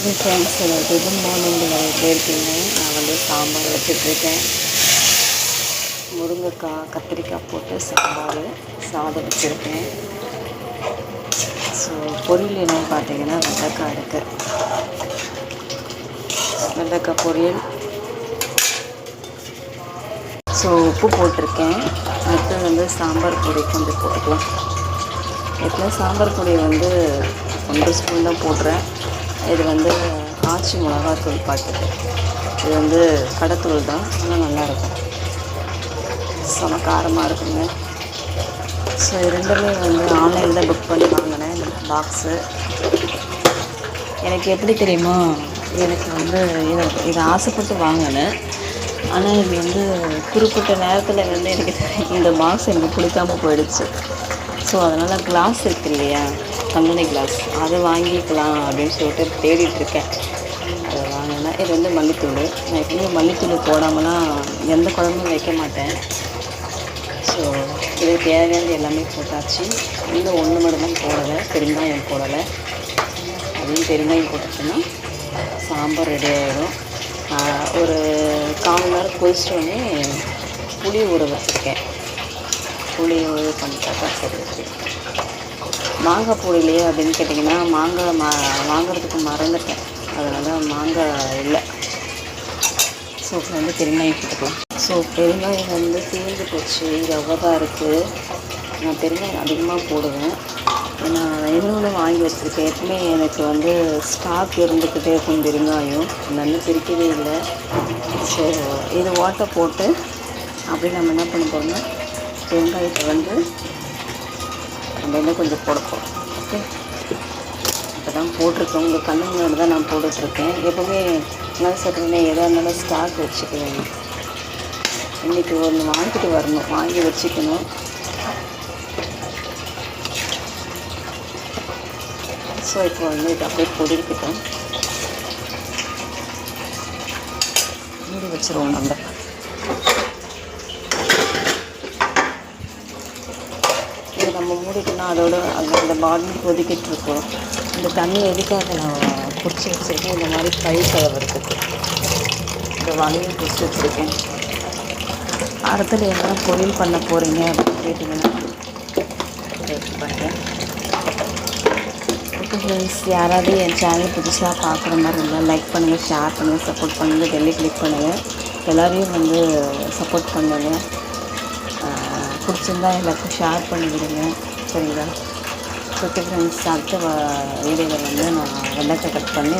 Friends, good morning. எப்படி இருக்கீங்க? நான் சாம்பார் வச்சிட்ருக்கேன். முருங்கைக்காய் கத்திரிக்காய் போட்டு சாதம் வச்சுருக்கேன். ஸோ பொரியல் என்னென்னு பார்த்தீங்கன்னா வெண்டைக்காய் இருக்குது. வெண்டைக்காய் பொரியல். ஸோ உப்பு போட்டிருக்கேன். அடுத்து சாம்பார் பொடி கொஞ்சம் போட்டுக்கலாம். எப்போலாம் சாம்பார் பொடி 1 ஸ்பூன் தான் போடுறேன். இது ஆச்சி மிளகாத்தூள் பாட்டுக்கு. இது கடைத்தூள் தான், ஆனால் நல்லாயிருக்கும். செம காரமாக இருக்குங்க. ஸோ இது ரெண்டுமே ஆன்லைனில் தான் புக் பண்ணி வாங்கினேன். இந்த பாக்ஸு எனக்கு எப்படி தெரியுமா, எனக்கு இதை ஆசைப்பட்டு வாங்கினேன். ஆனால் இது குறிப்பிட்ட நேரத்தில் எனக்கு இந்த பாக்ஸ் எனக்கு பிடிக்காமல் போயிடுச்சு. ஸோ அதனால் கிளாஸ் இருக்கு இல்லையா, தண்ணி கிளாஸ், அதை வாங்கிக்கலாம் அப்படின்னு சொல்லிட்டு தேடிட்டுருக்கேன். அதை வாங்கினா இது மல்லித்தூள். நான் எப்பவுமே மல்லித்தூள் போடாமலாம் எந்த குழம்பும் வைக்க மாட்டேன். ஸோ இதுக்கு தேவையானது எல்லாமே போட்டாச்சு. இன்னும் ஒன்று மட்டும் தான் போடலை, பெருங்காயம் போடலை. அதையும் பெருங்காயம் போட்டுச்சுன்னா சாம்பார் ரெடி ஆகிடும். ஒரு 1/4 மணி நேரம் கொதிச்சிட்டோடனே புளி ஊற வச்சுருக்கேன். புளி ஊற பண்ணிட்டாக்கா சரி. மாங்காய் போடலையே அப்படின்னு கேட்டிங்கன்னா, மாங்காய் வாங்குறதுக்கு மறந்துட்டேன். அதனால் மாங்காய் இல்லை. ஸோ பெருங்காயம் போட்டுக்கலாம். ஸோ பெருங்காயம் தீர்ந்து போச்சு, ரவை தான் இருக்குது. நான் பெருங்காயம் அதிகமாக போடுவேன். நான் இன்னொன்று வாங்கி வச்சுருக்கேன். எப்பவுமே எனக்கு ஸ்டாக் இருந்துக்கிட்டே இருக்கும் பெருங்காயம். நல்லா பிரிக்கவே இல்லை. ஸோ இது ஓட்டை போட்டு அப்படி நம்ம என்ன பண்ண போகிறோம்னா, பெருங்காயத்தை நம்ம கொஞ்சம் போடப்போம். ஓகே, இப்போ தான் போட்டிருக்கேன். உங்கள் கண்ணு முன்னாடி தான் நான் போட்டுட்ருக்கேன். எப்போவுமே என்ன சொல்கிறேன்னே, எதாக இருந்தாலும் ஸ்டாக் வச்சுக்குவேன். இன்றைக்கி ஒன்று வாங்கிட்டு வரணும், வாங்கி வச்சுக்கணும். ஸோ இப்போ இது அப்படியே பொடிக்கிட்டோம், மூடி வச்சுருவோம். நம்ம இது நம்ம மூடிட்டோம்னா அதோட அந்த பாட்டில் கொதிக்கிட்டு இருக்கோம். இந்த தண்ணி எதுக்காக நான் பிடிச்சி வச்சுருக்கேன், இந்த மாதிரி கை கலவரத்துக்கு. இந்த வலையும் பிடிச்சி வச்சுருக்கேன். அடுத்தது என்ன பொரியல் பண்ண போகிறீங்க அப்படின்னு கேட்டிங்கன்னா வச்சு பண்ணுறேன். ஓகே ஃப்ரெண்ட்ஸ், யாராவது என் சேனல் புதுசாக பார்க்குற மாதிரி இருந்தால் லைக் பண்ணுங்கள், ஷேர் பண்ணுங்கள், சப்போர்ட் பண்ணுங்கள், பெல்லை கிளிக் பண்ணுங்கள். எல்லோரையும் சப்போர்ட் பண்ணுங்கள். பிடிச்சிருந்தா எல்லாருக்கும் ஷேர் பண்ணிவிடுங்க, சரிங்களா? ஓகே ஃப்ரெண்ட்ஸ், அடுத்த வீடியோவில் நான் வெண்டைக்காய் கட் பண்ணி